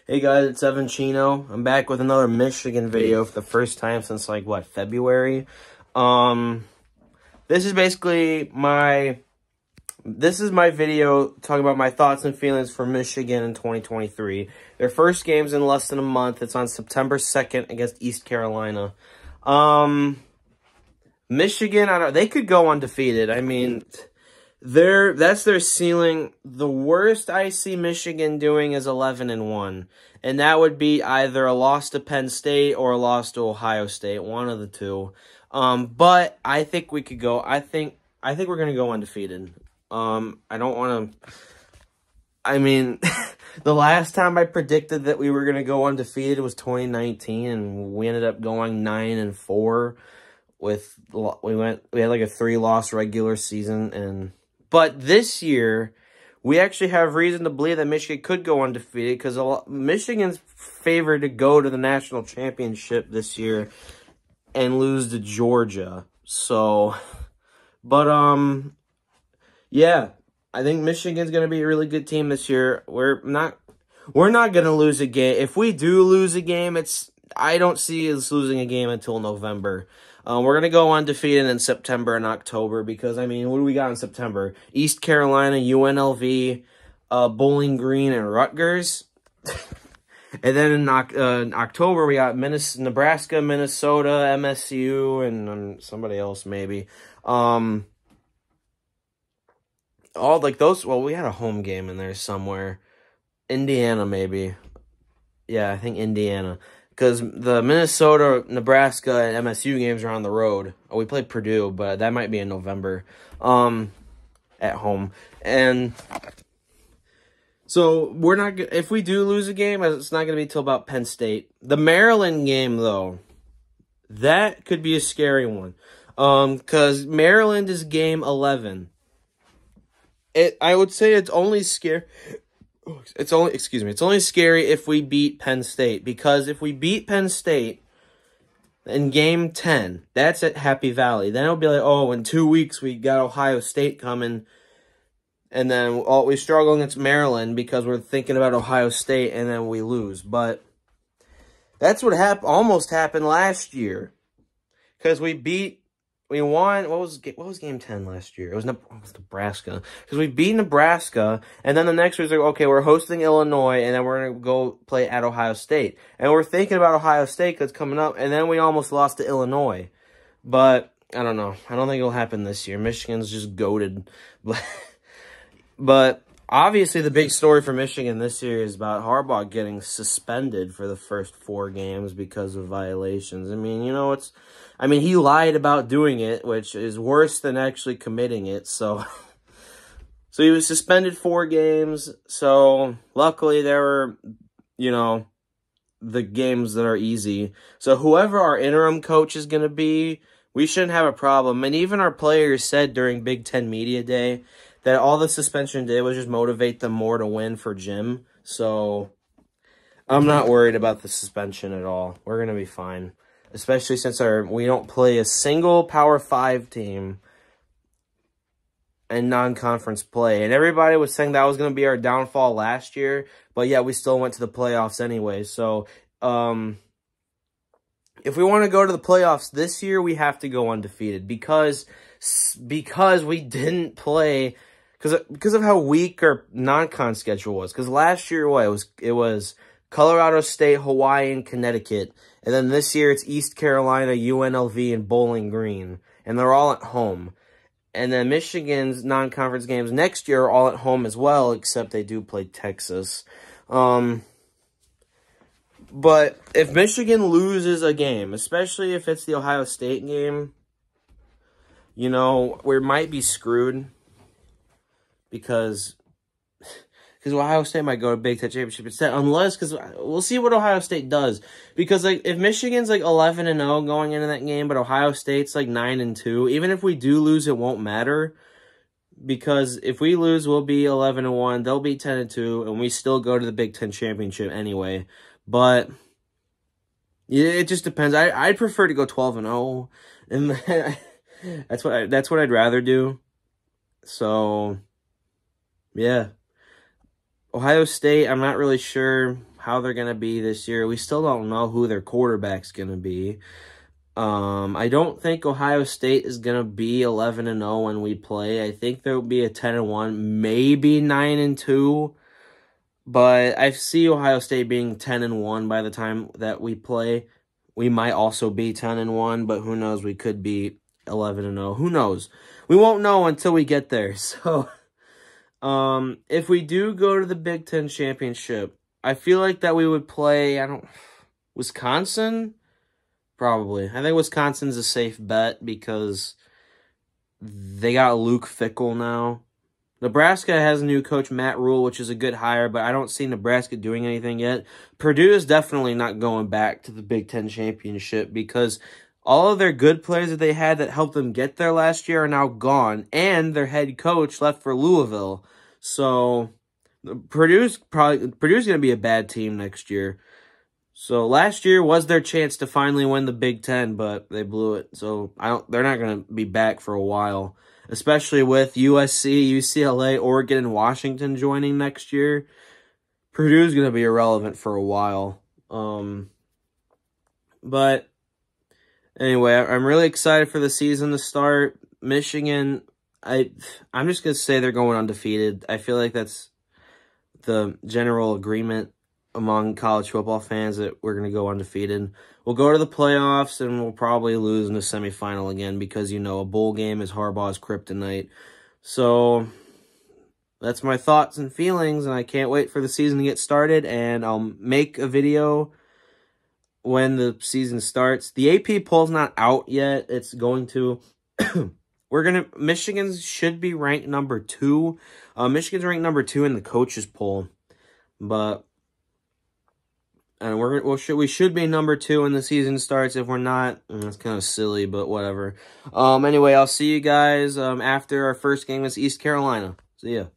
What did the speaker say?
Hey guys, it's Evan Chino. I'm back with another Michigan video for the first time since like what, February. This is basically my video talking about my thoughts and feelings for Michigan in 2023. Their first game's in less than a month. It's on September 2nd against East Carolina. Michigan, they could go undefeated. I mean, that's their ceiling. The worst I see Michigan doing is 11-1, and that would be either a loss to Penn State or a loss to Ohio State, one of the two. But I think we could go. I think we're gonna go undefeated. I don't want to. I mean, the last time I predicted that we were gonna go undefeated was 2019, and we ended up going 9-4. We had like a 3-loss regular season, but this year we actually have reason to believe that Michigan could go undefeated because Michigan's favored to go to the national championship this year and lose to Georgia. So, but yeah, I think Michigan's gonna be a really good team this year. We're not gonna lose a game. If we do lose a game, I don't see us losing a game until November. We're going to go undefeated in September and October because, I mean, what do we got in September? East Carolina, UNLV, Bowling Green, and Rutgers. And then in October, we got Nebraska, Minnesota, MSU, and somebody else maybe. All like those, well, we had a home game in there somewhere. Indiana maybe. Yeah, I think Indiana. Because the Minnesota, Nebraska, and MSU games are on the road. Oh, we played Purdue, but that might be in November at home. And so we're not. If we do lose a game, it's not going to be till about Penn State. The Maryland game, though, that could be a scary one. Because Maryland is game 11. I would say it's only scary. It's only scary if we beat Penn State, because if we beat Penn State in game 10, that's at Happy Valley. Then it'll be like, oh, in 2 weeks we got Ohio State coming, and then we struggle against Maryland because we're thinking about Ohio State, and then we lose. But that's what almost happened last year, because we won. What was game 10 last year? It was Nebraska. Because we beat Nebraska, and then the next week, like, okay, we're hosting Illinois, and then we're going to go play at Ohio State. And we're thinking about Ohio State because it's coming up, and then we almost lost to Illinois. But, I don't know. I don't think it'll happen this year. Michigan's just goated. But obviously, the big story for Michigan this year is about Harbaugh getting suspended for the first 4 games because of violations. I mean, you know, he lied about doing it, which is worse than actually committing it. So he was suspended 4 games. So luckily there were, the games that are easy. So whoever our interim coach is going to be, we shouldn't have a problem. And even our players said during Big Ten Media Day that all the suspension did was just motivate them more to win for Jim. So I'm not worried about the suspension at all. We're going to be fine. Especially since we don't play a single Power 5 team in non-conference play. And everybody was saying that was going to be our downfall last year. But yeah, we still went to the playoffs anyway. So if we want to go to the playoffs this year, we have to go undefeated. Because we didn't play, because of how weak our non-con schedule was. Because last year, it was Colorado State, Hawaii, and Connecticut. And then this year, it's East Carolina, UNLV, and Bowling Green. And they're all at home. And then Michigan's non-conference games next year are all at home as well, except they do play Texas. But if Michigan loses a game, especially if it's the Ohio State game, we might be screwed. Because Ohio State might go to Big Ten Championship instead, because we'll see what Ohio State does. Because if Michigan's 11-0 going into that game, but Ohio State's 9-2, even if we do lose, it won't matter. Because if we lose, we'll be 11-1, they'll be 10-2, and we still go to the Big Ten Championship anyway. But yeah, it just depends. I'd prefer to go 12-0, and that's what I'd rather do. So yeah. Ohio State, I'm not really sure. how they're going to be this year. We still don't know who their quarterback's going to be. I don't think Ohio State is going to be 11-0 when we play. I think there will be a 10-1, maybe 9-2. But I see Ohio State being 10-1 by the time that we play. We might also be 10-1, but who knows? We could be 11-0. Who knows? We won't know until we get there. So, if we do go to the Big Ten Championship, I feel like that we would play, Wisconsin? Probably. I think Wisconsin's a safe bet because they got Luke Fickell now. Nebraska has a new coach, Matt Rule, which is a good hire, but I don't see Nebraska doing anything yet. Purdue is definitely not going back to the Big Ten Championship because all of their good players that they had that helped them get there last year are now gone, and their head coach left for Louisville. So Purdue's going to be a bad team next year. So last year was their chance to finally win the Big Ten, but they blew it. So they're not going to be back for a while, especially with USC, UCLA, Oregon, and Washington joining next year. Purdue's going to be irrelevant for a while. But anyway, I'm really excited for the season to start. Michigan, I'm just going to say they're going undefeated. I feel like that's the general agreement among college football fans that we're going to go undefeated. We'll go to the playoffs, and we'll probably lose in the semifinal again because, you know, a bowl game is Harbaugh's kryptonite. So that's my thoughts and feelings, and I can't wait for the season to get started, and I'll make a video when the season starts. The AP poll's not out yet. It's going to... Michigan should be ranked number 2. Michigan's ranked number 2 in the coaches poll, but... And we should be number 2 when the season starts. If we're not, that's kind of silly, but whatever. Anyway, I'll see you guys after our first game against East Carolina. See ya.